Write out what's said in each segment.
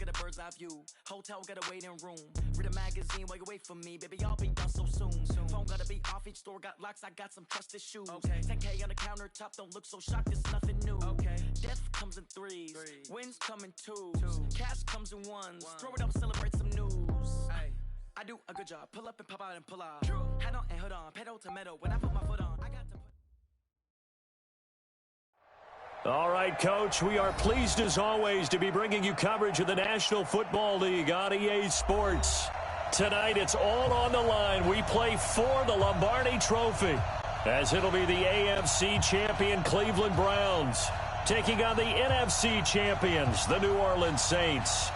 get a bird's eye view. Hotel got a waiting room. Read a magazine while you wait for me. Baby, I'll be done so soon. Phone gotta be off, each store got locks, I got some trusted shoes. 10K on the countertop, don't look so shocked, it's nothing new. Death comes in threes, wins come in twos. Cash comes in ones, throw it up, celebrate some news. I do a good job, pull up and pop out and pull out. Head on and hood on, pedal to metal. When I put my foot on, I got to put... All right, Coach, we are pleased as always to be bringing you coverage of the National Football League on EA Sports. Tonight, it's all on the line. We play for the Lombardi Trophy, as it'll be the AFC champion Cleveland Browns taking on the NFC champions, the New Orleans Saints.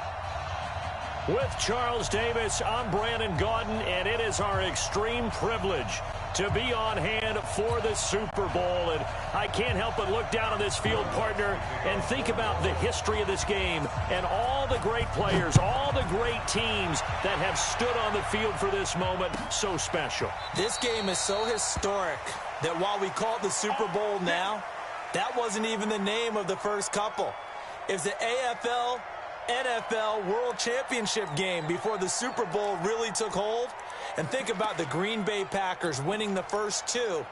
With Charles Davis, I'm Brandon Gaudin, and it is our extreme privilege to be on hand for the Super Bowl. And I can't help but look down on this field, partner, and think about the history of this game and all the great players, all the great teams that have stood on the field for this moment. So special. This game is so historic that while we call it the Super Bowl now, that wasn't even the name of the first couple. It's the AFL NFL World Championship game before the Super Bowl really took hold. And think about the Green Bay Packers winning the first two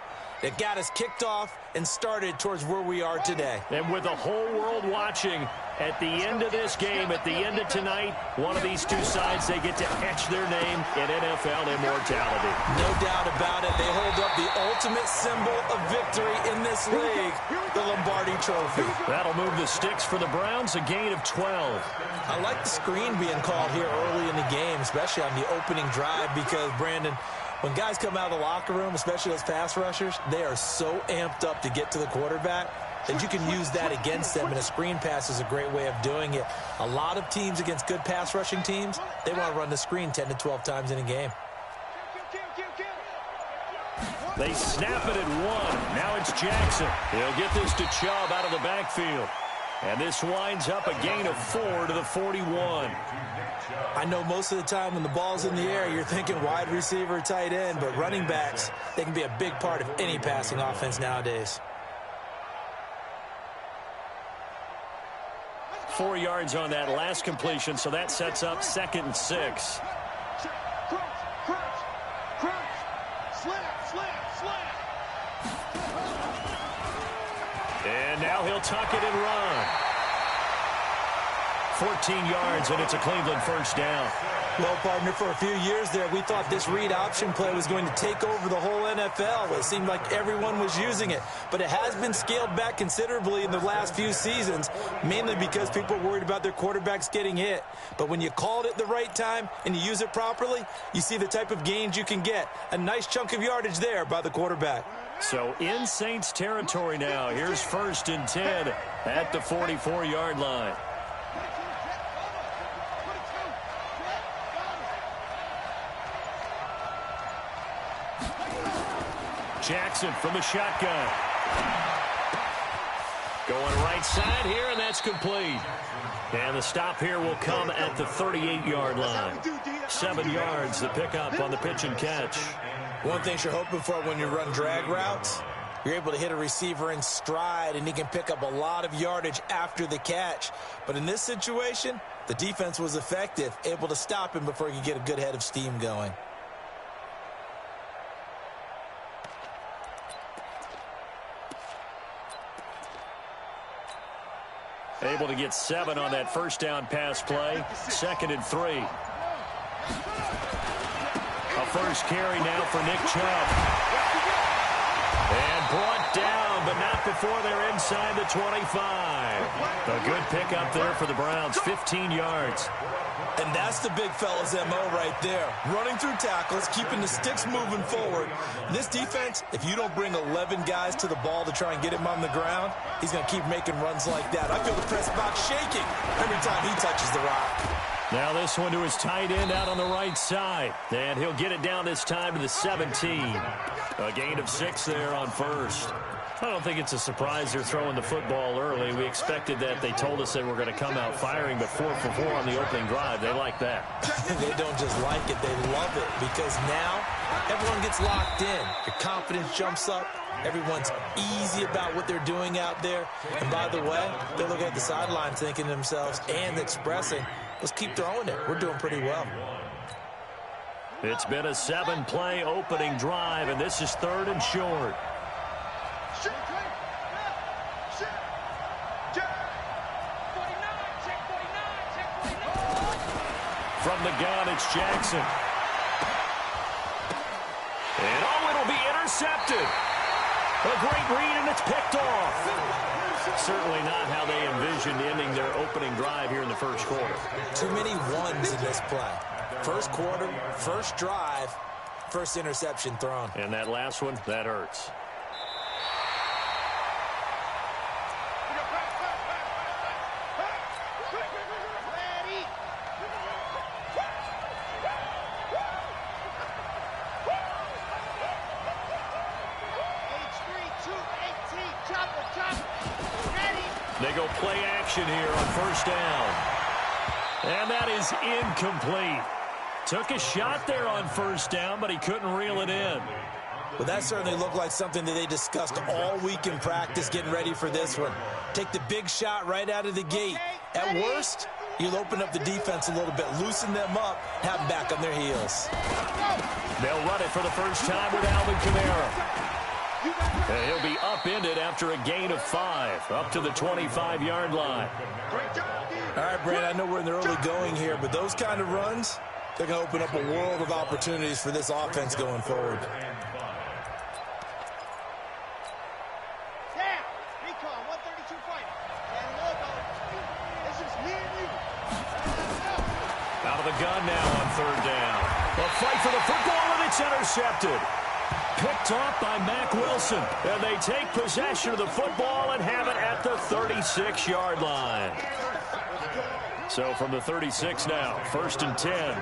that got us kicked off and started towards where we are today. And with the whole world watching, at the end of this game, at the end of tonight, one of these two sides, they get to etch their name in NFL immortality. No doubt about it. They hold up the ultimate symbol of victory in this league, the Lombardi Trophy. That'll move the sticks for the Browns, a gain of 12. I like the screen being called here early in the game, especially on the opening drive, because, Brandon, when guys come out of the locker room, especially those pass rushers, they are so amped up to get to the quarterback that you can use that against them, and a screen pass is a great way of doing it. A lot of teams against good pass rushing teams, they want to run the screen 10 to 12 times in a game. They snap it at one. Now it's Jackson. He'll get this to Chubb out of the backfield. And this winds up a gain of 4 to the 41. I know most of the time when the ball's in the air, you're thinking wide receiver, tight end, but running backs, they can be a big part of any passing offense nowadays. 4 yards on that last completion, so that sets up 2nd and 6. And now he'll tuck it and run. 14 yards, and it's a Cleveland first down. Well, partner, for a few years there, we thought this read option play was going to take over the whole NFL. It seemed like everyone was using it, but it has been scaled back considerably in the last few seasons, mainly because people are worried about their quarterbacks getting hit. But when you called it the right time and you use it properly, you see the type of gains you can get. A nice chunk of yardage there by the quarterback. So in Saints territory now. Here's 1st and 10 at the 44-yard line. Jackson from the shotgun. Going right side here, and that's complete. And the stop here will come at the 38-yard line. 7 yards, the pickup on the pitch and catch. One thing you're hoping for when you run drag routes, you're able to hit a receiver in stride, and he can pick up a lot of yardage after the catch. But in this situation, the defense was effective, able to stop him before he could get a good head of steam going. Able to get 7 on that first down pass play. 2nd and 3. A first carry now for Nick Chubb. And brought down, but not before they're inside the 25. A good pickup there for the Browns, 15 yards. And that's the big fella's MO right there. Running through tackles, keeping the sticks moving forward. This defense, if you don't bring 11 guys to the ball to try and get him on the ground, he's going to keep making runs like that. I feel the press box shaking every time he touches the rock. Now this one to his tight end out on the right side. And he'll get it down this time to the 17. A gain of 6 there on first. I don't think it's a surprise they're throwing the football early. We expected that. They told us they were going to come out firing, but 4 for 4 on the opening drive. They like that. They don't just like it, they love it, because now everyone gets locked in. Your confidence jumps up. Everyone's easy about what they're doing out there. And by the way, they're looking at the sideline thinking to themselves and expressing, let's keep throwing it. We're doing pretty well. It's been a 7-play opening drive, and this is 3rd and short. From the gun, it's Jackson. And, it'll be intercepted. A great read, and it's picked off. Certainly not how they envisioned ending their opening drive here in the first quarter. Too many ones in this play. First quarter, first drive, first interception thrown. And that last one, that hurts. They go play action here on first down. And that is incomplete. Took a shot there on first down, but he couldn't reel it in. Well, that certainly looked like something that they discussed all week in practice getting ready for this one. Take the big shot right out of the gate. At worst, you'll open up the defense a little bit, loosen them up, have them back on their heels. They'll run it for the first time with Alvin Kamara. And he'll be upended after a gain of 5, up to the 25-yard line. All right, Brad, I know we're in the early going here, but those kind of runs, they're going to open up a world of opportunities for this offense going forward. Out of the gun now on 3rd down. A fight for the football, and it's intercepted. Picked off by Mack Wilson. And they take possession of the football and have it at the 36-yard line. So from the 36 now, 1st and 10.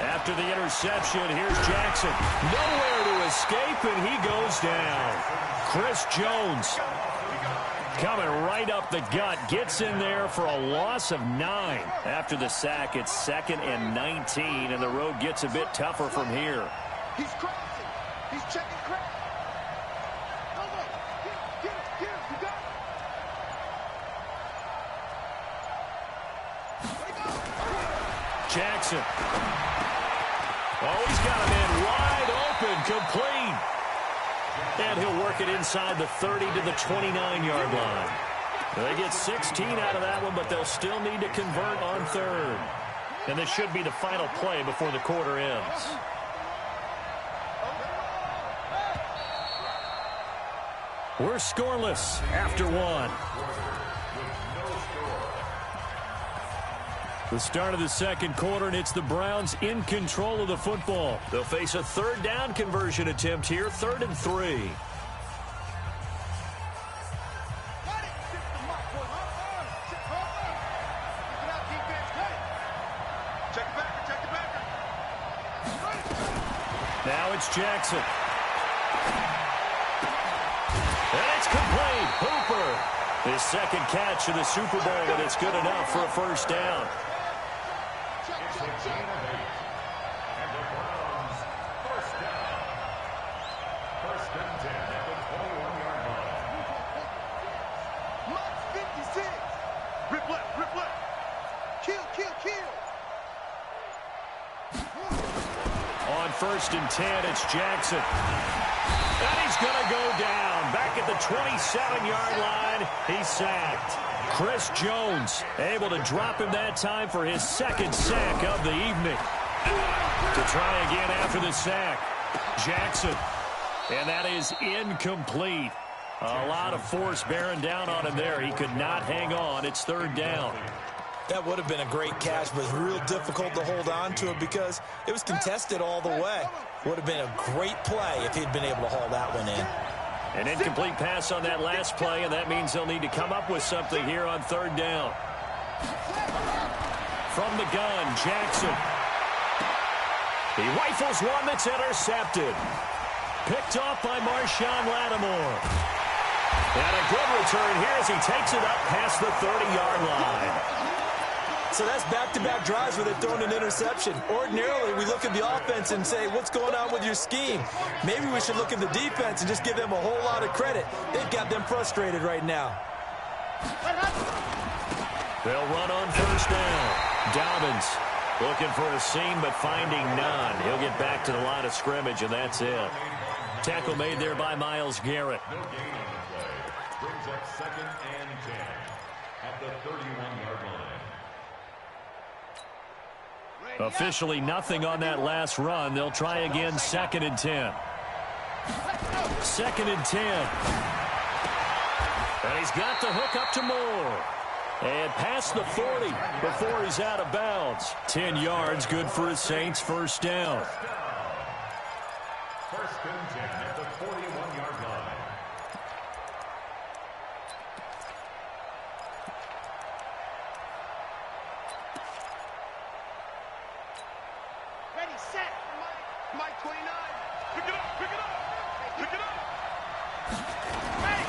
After the interception, here's Jackson. Nowhere to escape, and he goes down. Chris Jones coming right up the gut. Gets in there for a loss of 9. After the sack, it's 2nd and 19, and the road gets a bit tougher from here. He's crossing. He's checking crack. Get it. You got it. Jackson. Oh, he's got him in wide open, complete. And he'll work it inside the 30 to the 29-yard line. They get 16 out of that one, but they'll still need to convert on 3rd. And this should be the final play before the quarter ends. We're scoreless after 1. The start of the 2nd quarter, and it's the Browns in control of the football. They'll face a 3rd down conversion attempt here, 3rd and 3. Now it's Jackson. And it's complete. Hooper. His 2nd catch of the Super Bowl, and it's good enough for a 1st down. On 1st and 10, it's Jackson. And he's going to go down. Back at the 27-yard line, he's sacked. Chris Jones able to drop him that time for his 2nd sack of the evening. To try again after the sack, Jackson. And that is incomplete. A lot of force bearing down on him there. He could not hang on. It's 3rd down. That would have been a great catch, but it was real difficult to hold on to it because it was contested all the way. Would have been a great play if he'd been able to haul that one in. An incomplete pass on that last play, and that means they'll need to come up with something here on 3rd down. From the gun, Jackson. He rifles one that's intercepted. Picked off by Marshawn Lattimore. And a good return here as he takes it up past the 30-yard line. So that's back-to-back drives where they've thrown an interception. Ordinarily, we look at the offense and say, what's going on with your scheme? Maybe we should look at the defense and just give them a whole lot of credit. They've got them frustrated right now. They'll run on first down. Dobbins looking for a seam, but finding none. He'll get back to the line of scrimmage, and that's it. Tackle made there by Myles Garrett. Brings up 2nd and 10 at the 31-yard line. Officially nothing on that last run. They'll try again 2nd and 10. 2nd and 10. And he's got the hook up to Moore. And past the 40 before he's out of bounds. 10 yards, good for his Saints, first down. 1st and 10 at the 41-yard line. Ready, set. Mike 29. Pick it up, pick it up, pick it up. Ready.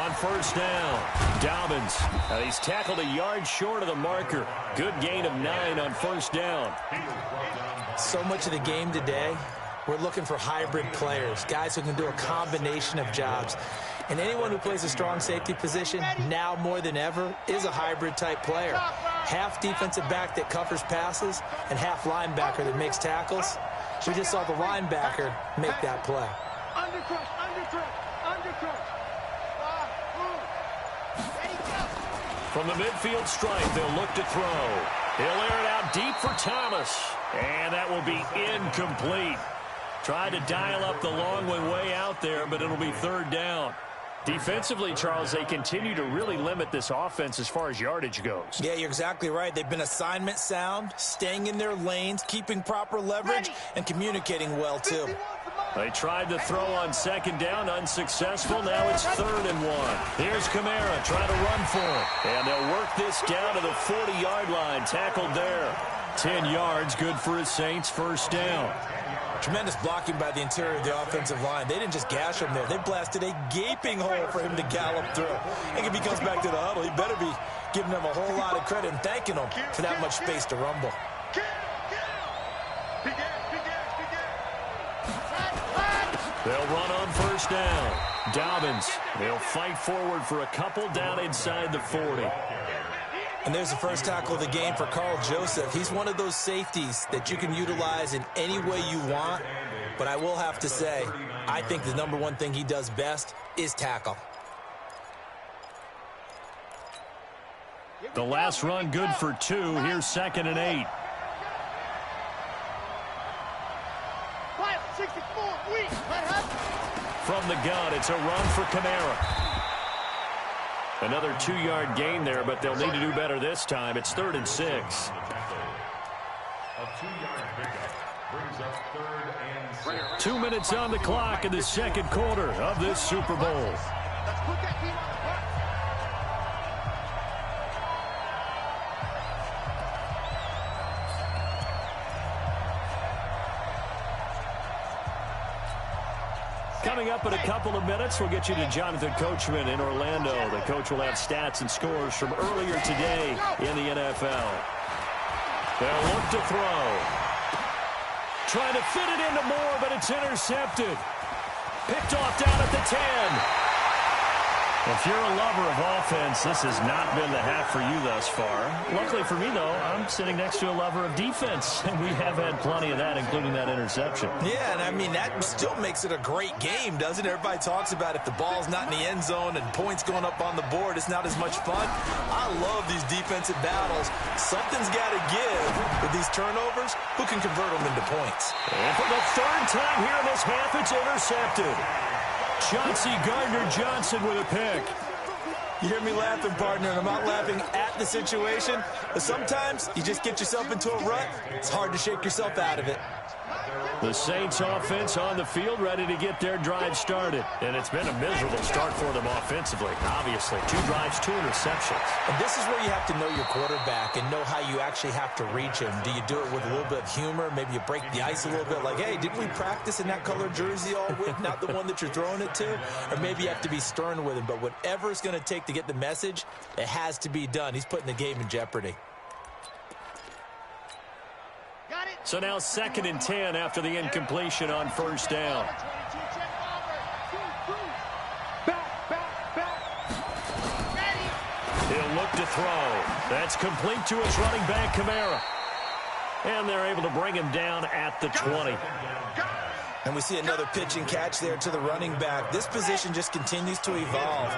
On first down, Dobbins. He's tackled a yard short of the marker. Good gain of 9 on first down. So much of the game today, we're looking for hybrid players, guys who can do a combination of jobs. And anyone who plays a strong safety position, now more than ever, is a hybrid-type player. Half defensive back that covers passes and half linebacker that makes tackles. We just saw the linebacker make that play. Undercrush, undercrush, undercrush. Ready, go. From the midfield stripe, they'll look to throw. He'll air it out deep for Thomas. And that will be incomplete. Tried to dial up the long one way out there, but it'll be 3rd down. Defensively, Charles, they continue to really limit this offense as far as yardage goes. Yeah, you're exactly right. They've been assignment sound, staying in their lanes, keeping proper leverage, and communicating well, too. They tried to throw on 2nd down, unsuccessful. Now it's 3rd and 1. Here's Kamara trying to run for it. And they'll work this down to the 40-yard line, tackled there. 10 yards, good for his Saints, first down. Tremendous blocking by the interior of the offensive line. They didn't just gash him there. They blasted a gaping hole for him to gallop through. I think if he comes back to the huddle, he better be giving them a whole lot of credit and thanking them for that much space to rumble. They'll run on first down. Dobbins, they'll fight forward for a couple down inside the 40. And there's the first tackle of the game for Carl Joseph. He's one of those safeties that you can utilize in any way you want. But I will have to say, I think the number one thing he does best is tackle. The last run good for 2. Here's 2nd and 8. 64, weak. From the gun, it's a run for Kamara. Another 2-yard gain there, but they'll need to do better this time. It's 3rd and 6. A 2-yard pickup brings up 3rd and 6. 2 minutes on the clock in the 2nd quarter of this Super Bowl. Let's put that team on the bus. Coming up in a couple of minutes, we'll get you to Jonathan Coachman in Orlando. The coach will have stats and scores from earlier today in the NFL. They'll look to throw. Trying to fit it into Moore, but it's intercepted. Picked off down at the 10. If you're a lover of offense, this has not been the half for you thus far. Luckily for me, though, I'm sitting next to a lover of defense, and we have had plenty of that, including that interception. Yeah, and I mean, that still makes it a great game, doesn't it? Everybody talks about if the ball's not in the end zone and points going up on the board, it's not as much fun. I love these defensive battles. Something's got to give with these turnovers. Who can convert them into points? And for the 3rd time here in this half, it's intercepted. Chauncey Gardner-Johnson with a pick. You hear me laughing, partner, and I'm not laughing at the situation, but sometimes you just get yourself into a rut. It's hard to shake yourself out of it. The Saints offense on the field, ready to get their drive started. And it's been a miserable start for them offensively, obviously. 2 drives, 2 interceptions. And this is where you have to know your quarterback and know how you actually have to reach him. Do you do it with a little bit of humor? Maybe you break the ice a little bit, like, hey, didn't we practice in that color jersey all week, not the one that you're throwing it to? Or maybe you have to be stern with him. But whatever it's going to take to get the message, it has to be done. He's putting the game in jeopardy. So now 2nd and 10 after the incompletion on first down. He'll look to throw. That's complete to his running back, Kamara. And they're able to bring him down at the 20. And we see another pitch and catch there to the running back. This position just continues to evolve.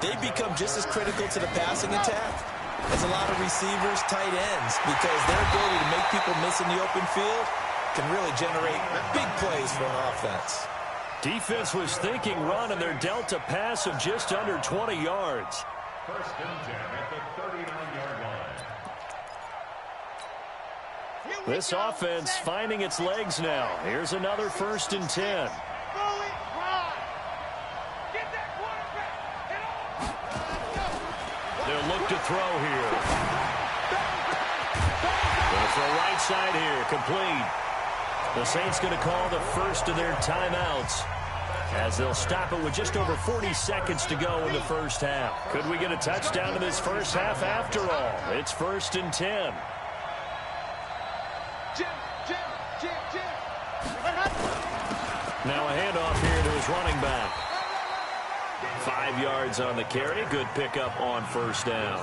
They become just as critical to the passing attack as a lot of receivers, tight ends, because their ability to make people miss in the open field can really generate big plays for an offense. Defense was thinking run, and they're dealt a pass of just under 20 yards. 1st and 10 at the 39-yard line. This offense finding its legs now. Here's another 1st and 10. They'll look to throw here. Going to throw right side here, complete. The Saints going to call the first of their timeouts as they'll stop it with just over 40 seconds to go in the first half. Could we get a touchdown in this first half after all? It's 1st and 10. Now a handoff here to his running back. 5 yards on the carry. Good pickup on first down.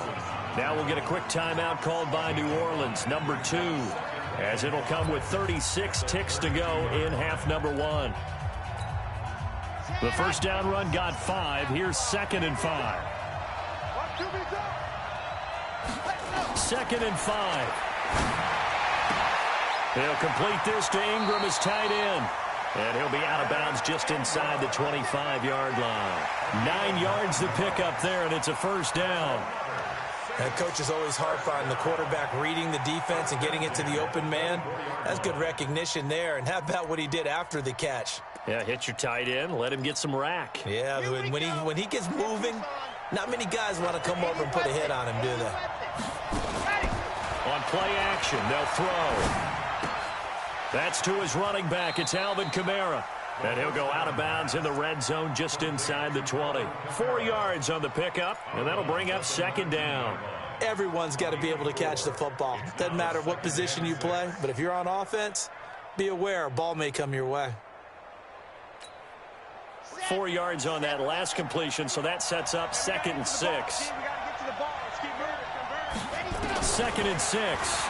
Now we'll get a quick timeout called by New Orleans, number 2, as it'll come with 36 ticks to go in half number 1. The first down run got 5. Here's 2nd and 5. 2nd and 5. He'll complete this to Ingram as tight end. And he'll be out of bounds just inside the 25-yard line. 9 yards to pick up there, and it's a first down. And coaches always harp on the quarterback reading the defense and getting it to the open man. That's good recognition there. And how about what he did after the catch? Yeah, hit your tight end, let him get some rack. Yeah, when he gets moving, not many guys want to come over and put a hit on him, do they? On play action, they'll throw. That's to his running back. It's Alvin Kamara. And he'll go out of bounds in the red zone just inside the 20. 4 yards on the pickup, and that'll bring up 2nd down. Everyone's got to be able to catch the football. Doesn't matter what position you play, but if you're on offense, be aware a ball may come your way. 4 yards on that last completion, so that sets up 2nd and 6. 2nd and 6.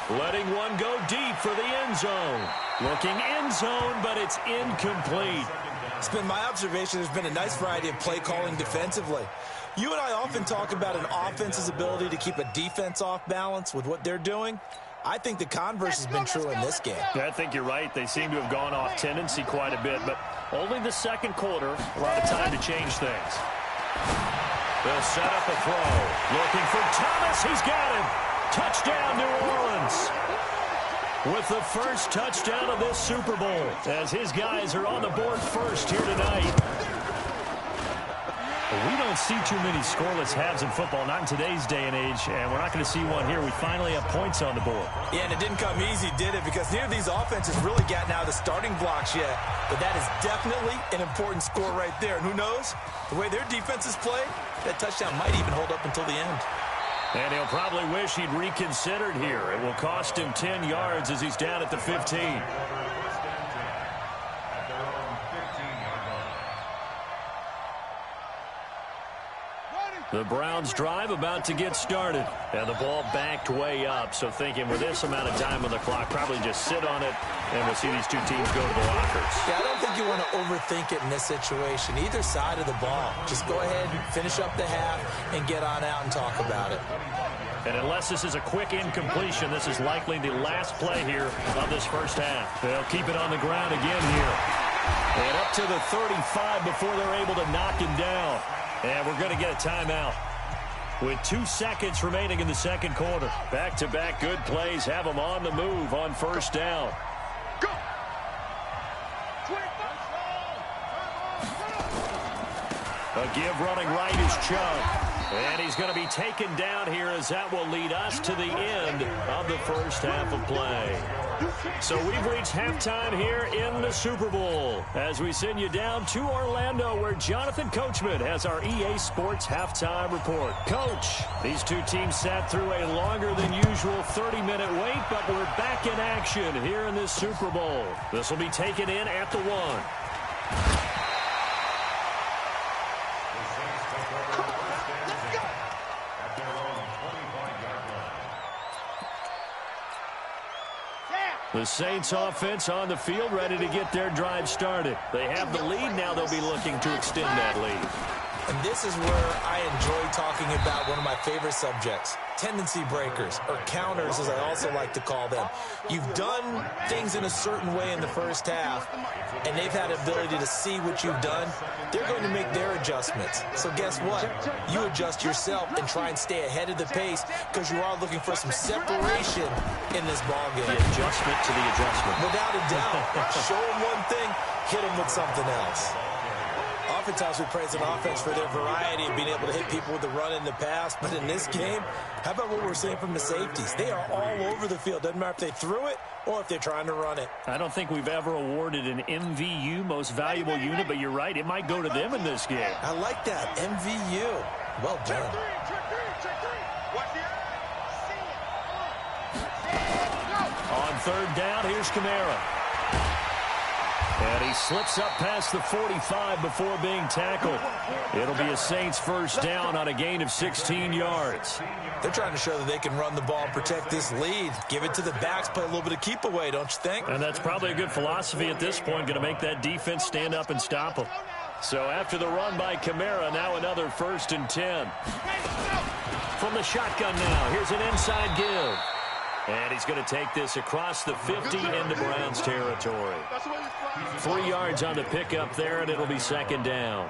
Letting one go deep for the end zone. Looking end zone, but it's incomplete. It's been my observation there's been a nice variety of play calling defensively. You and I often talk about an offense's ability to keep a defense off balance with what they're doing. I think the converse has been true in this game. Yeah, I think you're right. They seem to have gone off tendency quite a bit, but only the second quarter, a lot of time to change things. They'll set up a throw. Looking for Thomas. He's got him. Touchdown, New Orleans. With the first touchdown of this Super Bowl, as his guys are on the board first here tonight. We don't see too many scoreless halves in football, not in today's day and age, and we're not going to see one here. We finally have points on the board. Yeah, and it didn't come easy, did it? Because neither of these offenses really gotten out of the starting blocks yet. But that is definitely an important score right there. And who knows? The way their defenses play, that touchdown might even hold up until the end. And he'll probably wish he'd reconsidered here. It will cost him 10 yards as he's down at the 15. The Browns drive about to get started. And the ball backed way up. So thinking with this amount of time on the clock, probably just sit on it, and we'll see these two teams go to the lockers. Yeah, I don't think you want to overthink it in this situation. Either side of the ball. Just go ahead and finish up the half and get on out and talk about it. And unless this is a quick incompletion, this is likely the last play here of this first half. They'll keep it on the ground again here. And up to the 35 before they're able to knock him down. And we're going to get a timeout with 2 seconds remaining in the second quarter. Back-to-back good plays have them on the move on first down. Go! A give running right is Chubb. And he's going to be taken down here as that will lead us to the end of the first half of play. So we've reached halftime here in the Super Bowl as we send you down to Orlando where Jonathan Coachman has our EA Sports halftime report. Coach, these two teams sat through a longer than usual 30-minute wait, but we're back in action here in this Super Bowl. This will be taken in at the 1. The Saints offense on the field ready to get their drive started. They have the lead. Now they'll be looking to extend that lead. And this is where I enjoy talking about one of my favorite subjects, tendency breakers, or counters as I also like to call them. You've done things in a certain way in the first half, and they've had the ability to see what you've done. They're going to make their adjustments. So guess what? You adjust yourself and try and stay ahead of the pace because you are looking for some separation in this ballgame. The adjustment to the adjustment. Without a doubt. Show them one thing, hit them with something else. Oftentimes we praise an offense for their variety of being able to hit people with the run in the pass. But in this game, how about what we're seeing from the safeties? They are all over the field. Doesn't matter if they threw it or if they're trying to run it. I don't think we've ever awarded an MVU, most valuable unit, but you're right. It might go to them in this game. I like that. MVU. Well done. On third down, here's Kamara. And he slips up past the 45 before being tackled. It'll be a Saints first down on a gain of 16 yards. They're trying to show that they can run the ball and protect this lead. Give it to the backs, play a little bit of keep away, don't you think? And that's probably a good philosophy at this point, going to make that defense stand up and stop them. So after the run by Kamara, now another 1st and 10. From the shotgun now, here's an inside give. And he's going to take this across the 50 into Browns territory. 3 yards on the pickup there, and it'll be 2nd down.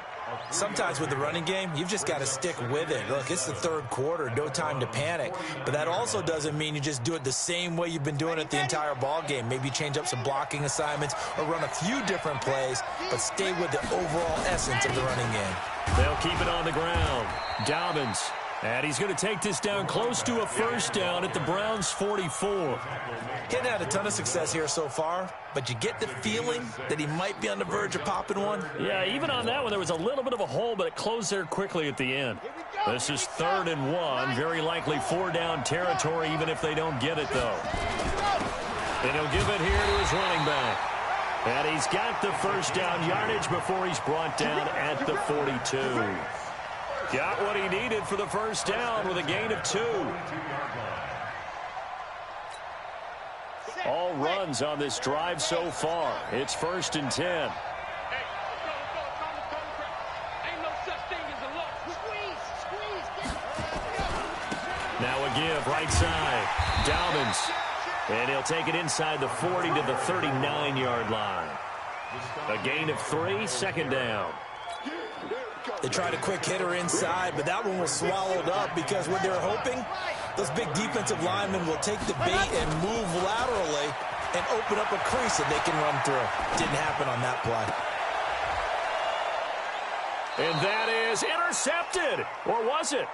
Sometimes with the running game, you've just got to stick with it. Look, it's the 3rd quarter, no time to panic. But that also doesn't mean you just do it the same way you've been doing it the entire ball game. Maybe change up some blocking assignments or run a few different plays, but stay with the overall essence of the running game. They'll keep it on the ground. Dobbins. And he's going to take this down close to a 1st down at the Browns' 44. He hasn't had a ton of success here so far, but you get the feeling that he might be on the verge of popping one. Yeah, even on that one, there was a little bit of a hole, but it closed there quickly at the end. This is 3rd and 1, very likely 4-down territory, even if they don't get it, though. And he'll give it here to his running back. And he's got the 1st down yardage before he's brought down at the 42. Got what he needed for the 1st down with a gain of 2. All runs on this drive so far. It's 1st and 10. Now a give right side. Dobbins. And he'll take it inside the 40 to the 39-yard line. A gain of 3, 2nd down. They tried a quick hitter inside, but that one was swallowed up because what they're hoping, those big defensive linemen will take the bait and move laterally and open up a crease that they can run through. Didn't happen on that play. And that is intercepted. Or was it?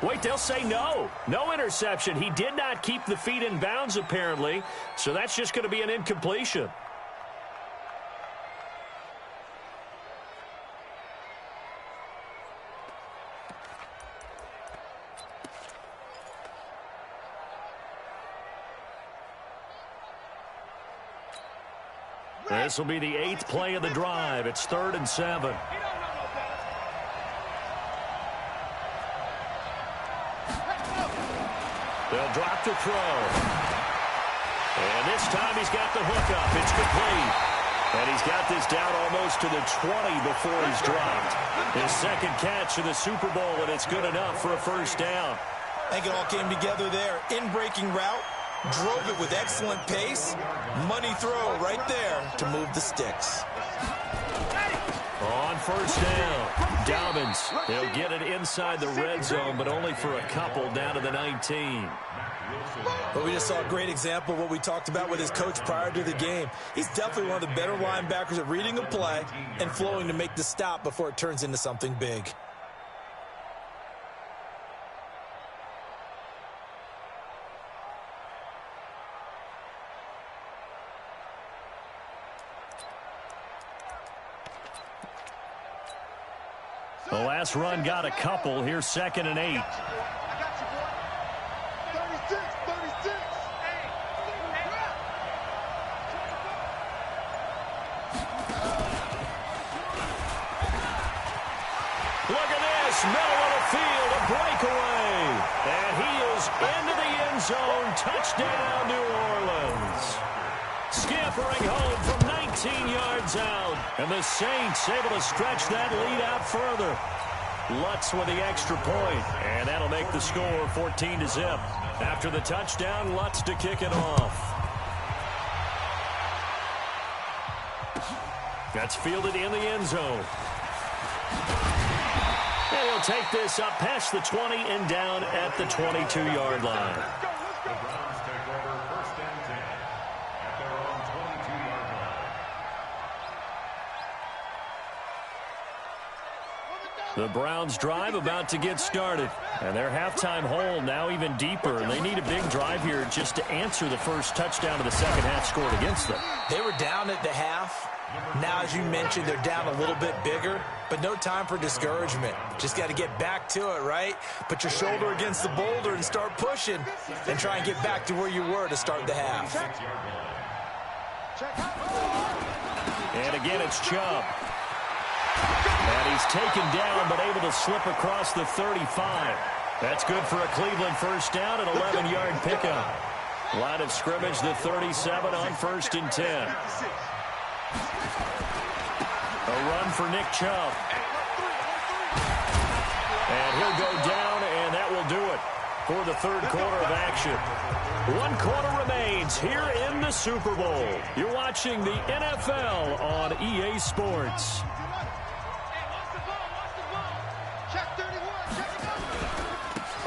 Wait, they'll say no. No interception. He did not keep the feet in bounds, apparently. So that's just going to be an incompletion. This will be the 8th play of the drive. It's 3rd and 7. They'll drop the throw. And this time he's got the hook up. It's complete. And he's got this down almost to the 20 before he's dropped. His 2nd catch of the Super Bowl, and it's good enough for a 1st down. I think it all came together there. In-breaking route. Drove it with excellent pace. Money throw right there to move the sticks. On 1st down, Dobbins. He'll get it inside the red zone, but only for a couple down to the 19. But we just saw a great example of what we talked about with his coach prior to the game. He's definitely one of the better linebackers at reading a play and flowing to make the stop before it turns into something big. The last run got a couple. Here's 2nd and 8. I got you, boy. 36, 36. Look at this, middle of the field, a breakaway. And he is into the end zone. Touchdown, New Orleans. Scampering home from 19 yards out. And the Saints able to stretch that lead out further. Lutz with the extra point, and that'll make the score 14-0. After the touchdown, Lutz to kick it off. That's fielded in the end zone. And he'll take this up past the 20 and down at the 22-yard line. The Browns take over 1st and 10 at their own 22-yard line. The Browns drive about to get started. And their halftime hole now even deeper. And they need a big drive here just to answer the first touchdown of the second half scored against them. They were down at the half. Now, as you mentioned, they're down a little bit bigger, but no time for discouragement. Just got to get back to it, right? Put your shoulder against the boulder and start pushing and try and get back to where you were to start the half. And again, it's Chubb. And he's taken down, but able to slip across the 35. That's good for a Cleveland first down, an 11-yard pickup. Line of scrimmage, the 37 on 1st and 10. A run for Nick Chubb. And he'll go down, and that will do it for the third quarter of action. 1 quarter remains here in the Super Bowl. You're watching the NFL on EA Sports.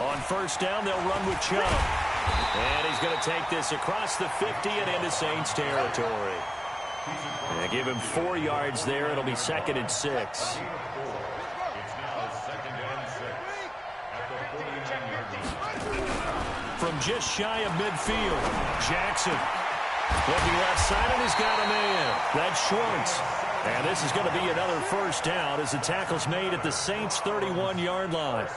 On first down, they'll run with Chubb. And he's going to take this across the 50 and into Saints territory. And give him 4 yards there. It'll be 2nd and 6. It's now 2nd and 6 at the 49-yard line. From just shy of midfield, Jackson. Looking left side, and he's got a man. That's Schwartz. And this is going to be another first down as the tackle's made at the Saints' 31-yard line.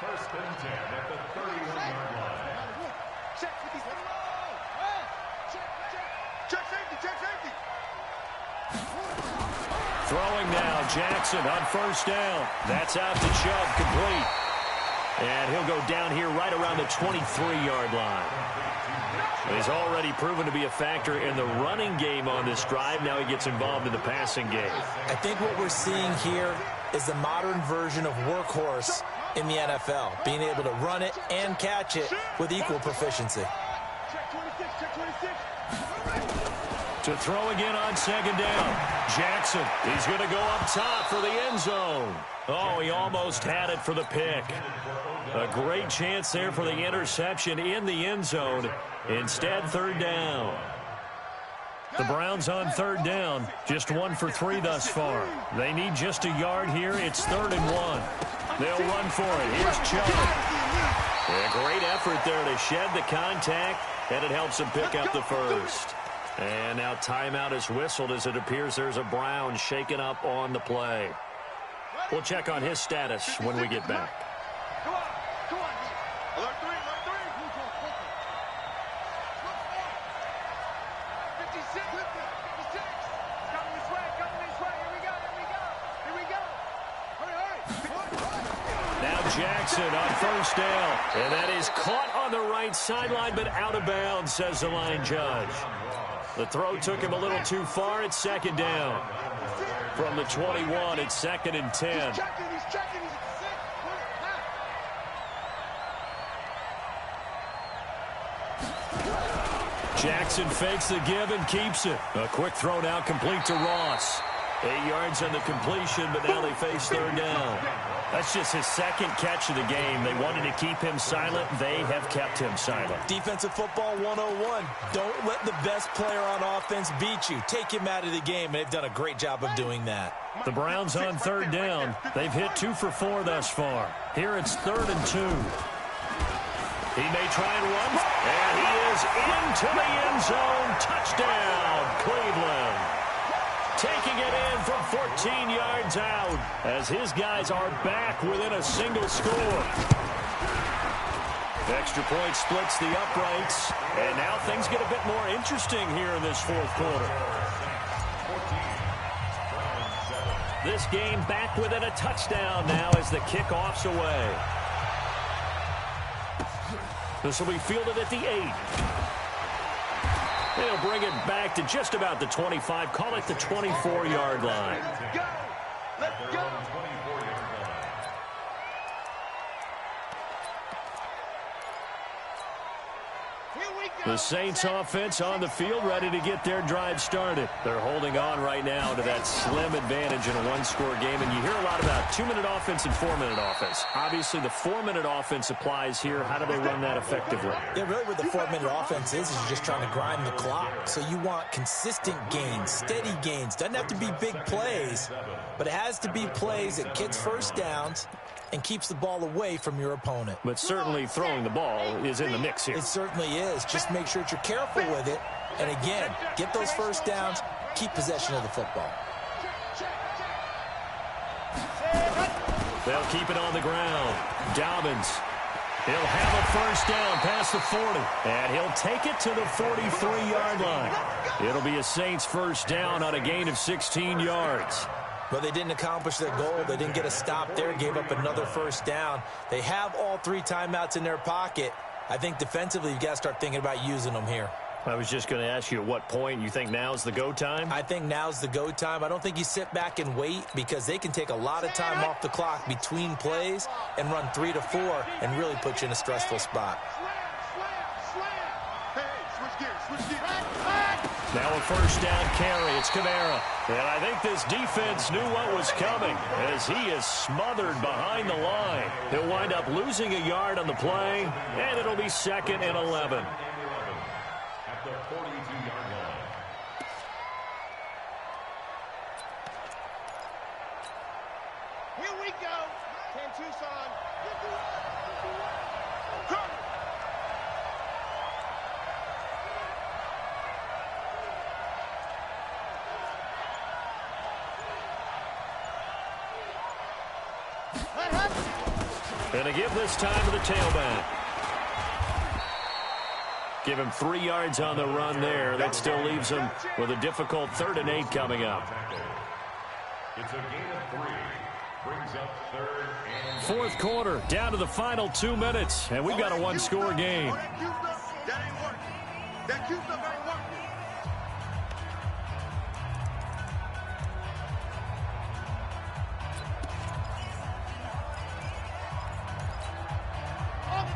1st and 10 at the 31-yard line. Throwing now, Jackson on first down. That's out to Chubb, complete. And he'll go down here right around the 23-yard line. He's already proven to be a factor in the running game on this drive. Now he gets involved in the passing game. I think what we're seeing here is the modern version of workhorse in the NFL, being able to run it and catch it with equal proficiency. To throw again on 2nd down. Jackson, he's going to go up top for the end zone. Oh, he almost had it for the pick. A great chance there for the interception in the end zone. Instead, 3rd down. The Browns on 3rd down. Just 1 for 3 thus far. They need just a yard here. It's 3rd and 1. They'll run for it. Here's Chubb. A great effort there to shed the contact, and it helps him pick up the first. And now timeout is whistled as it appears there's a Brown shaken up on the play. We'll check on his status when we get back. Come on. Alert 3, alert 3. 56. Coming this way. Here we go. Hurry. Now Jackson on first down. And that is caught on the right sideline, but out of bounds, says the line judge. The throw took him a little too far. It's 2nd down. From the 21, it's 2nd and 10. He's checking. Jackson fakes the give and keeps it. A quick throw now complete to Ross. 8 yards on the completion, but now they face 3rd down. That's just his 2nd catch of the game. They wanted to keep him silent. They have kept him silent. Defensive football 101. Don't let the best player on offense beat you. Take him out of the game, and they've done a great job of doing that. The Browns on 3rd down. They've hit 2 for 4 thus far. Here it's 3rd and 2. He may try and run, and he is into the end zone. Touchdown, Cleveland. Taking Banging it in from 14 yards out as his guys are back within a single score. Extra point splits the uprights, and now things get a bit more interesting here in this fourth quarter. This game back within a touchdown now as the kickoff's away. This will be fielded at the 8. They'll bring it back to just about the 25, call it the 24-yard line. Let's go! Let's go! The Saints offense on the field, ready to get their drive started. They're holding on right now to that slim advantage in a one-score game, and you hear a lot about 2-minute offense and 4-minute offense. Obviously, the 4-minute offense applies here. How do they run that effectively? Yeah, really what the 4-minute offense is you're just trying to grind the clock. So you want consistent gains, steady gains. Doesn't have to be big plays, but it has to be plays that gets first downs and keeps the ball away from your opponent. But certainly throwing the ball is in the mix here. It certainly is. Just make sure that you're careful with it. And again, get those first downs, keep possession of the football. They'll keep it on the ground. Dobbins. He'll have a first down past the 40. And he'll take it to the 43-yard line. It'll be a Saints first down on a gain of 16 yards. But they didn't accomplish their goal. They didn't get a stop there, gave up another first down. They have all 3 timeouts in their pocket. I think defensively you've got to start thinking about using them here. I was just going to ask you at what point you think now's the go time? I think now's the go time. I don't think you sit back and wait because they can take a lot of time off the clock between plays and run 3 to 4 and really put you in a stressful spot. Now a first down carry. It's Kamara. And I think this defense knew what was coming as he is smothered behind the line. He'll wind up losing a yard on the play, and it'll be 2nd and 11. At the 42-yard line. Here we go. 10 Tucson. Come. And a give this time to the tailback. Give him 3 yards on the run there. That still leaves him with a difficult 3rd and 8 coming up. It's a gain of 3. Brings up 3rd and 8. Fourth quarter, down to the final 2 minutes, and we've got a one-score game. That ain't working. That cute stuff ain't working.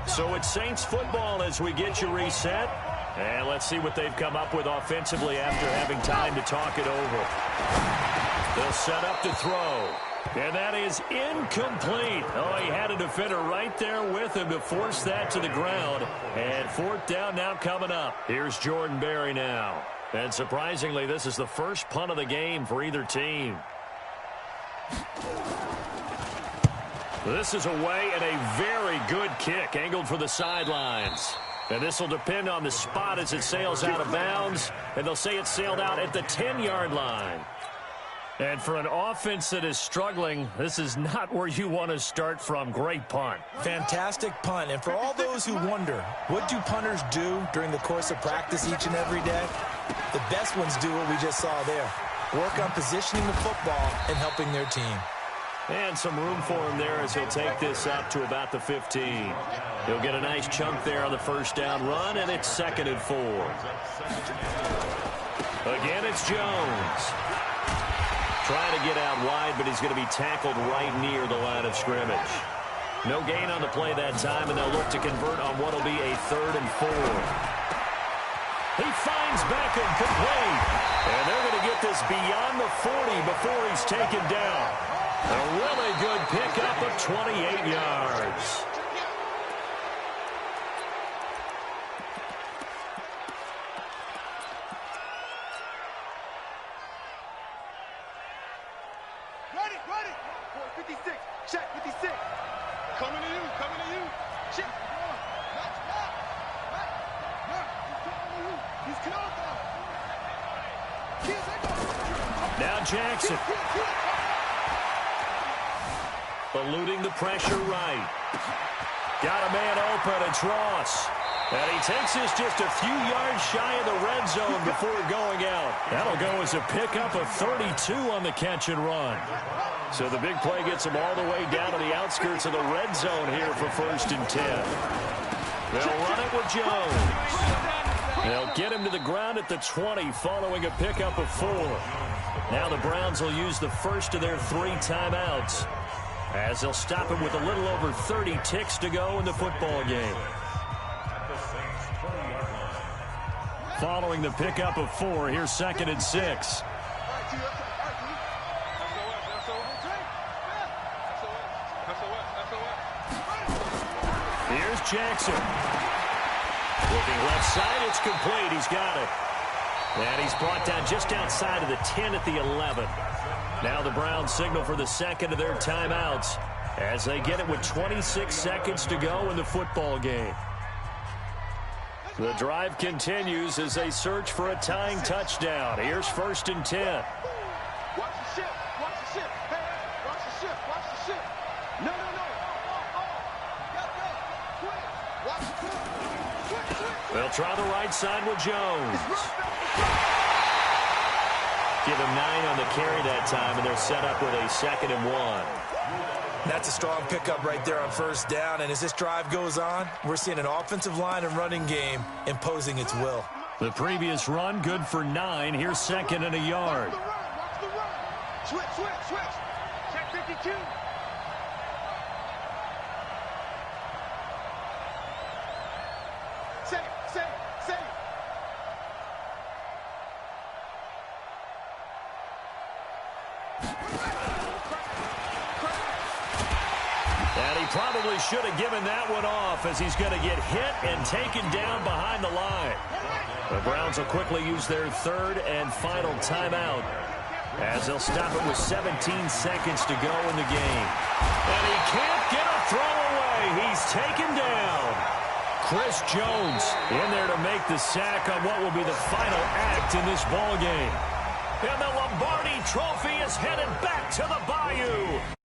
So it's Saints football as we get you reset. And let's see what they've come up with offensively after having time to talk it over. They'll set up to throw. And that is incomplete. Oh, he had a defender right there with him to force that to the ground. And 4th down now coming up. Here's Jordan Berry now. And surprisingly, this is the first punt of the game for either team. This is away and a very good kick angled for the sidelines. And this will depend on the spot as it sails out of bounds. And they'll say it sailed out at the 10-yard line. And for an offense that is struggling, this is not where you want to start from. Great punt. Fantastic punt. And for all those who wonder, what do punters do during the course of practice each and every day? The best ones do what we just saw there. Work on positioning the football and helping their team. And some room for him there as he'll take this up to about the 15. He'll get a nice chunk there on the first down run, and it's 2nd and 4. Again, it's Jones. Trying to get out wide, but he's going to be tackled right near the line of scrimmage. No gain on the play that time, and they'll look to convert on what will be a 3rd and 4. He finds Beckham complete. And they're going to get this beyond the 40 before he's taken down. A really good pickup of 28 yards. Ready. 56. Check 56. Coming to you. Check. He's killed. Now Jackson. Eluding the pressure right. Got a man open. It's Ross. And he takes this just a few yards shy of the red zone before going out. That'll go as a pickup of 32 on the catch and run. So the big play gets him all the way down to the outskirts of the red zone here for 1st and 10. They'll run it with Jones. They'll get him to the ground at the 20 following a pickup of 4. Now the Browns will use the first of their 3 timeouts as they'll stop him with a little over 30 ticks to go in the football game. Following the pickup of 4, here's 2nd and 6. Here's Jackson. Looking left side, it's complete. He's got it. And he's brought down just outside of the 10 at the 11. Now the Browns signal for the second of their timeouts as they get it with 26 seconds to go in the football game. The drive continues as they search for a tying touchdown. Here's 1st and 10. Watch the ship. Watch the ship. Hey, watch the ship. Watch the ship. No. Go. Watch the ship. They'll try the right side with Jones. Give him 9 on the carry that time, and they're set up with a 2nd and 1. That's a strong pickup right there on 1st down. And as this drive goes on, we're seeing an offensive line and running game imposing its will. The previous run good for 9. Here's 2nd and a yard. Watch the run. Switch. Check 52. Say. And he probably should have given that one off as he's going to get hit and taken down behind the line. The Browns will quickly use their 3rd and final timeout as they'll stop it with 17 seconds to go in the game. And he can't get a throw away. He's taken down. Chris Jones in there to make the sack on what will be the final act in this ball game. And the Lombardi Trophy is headed back to the Bayou.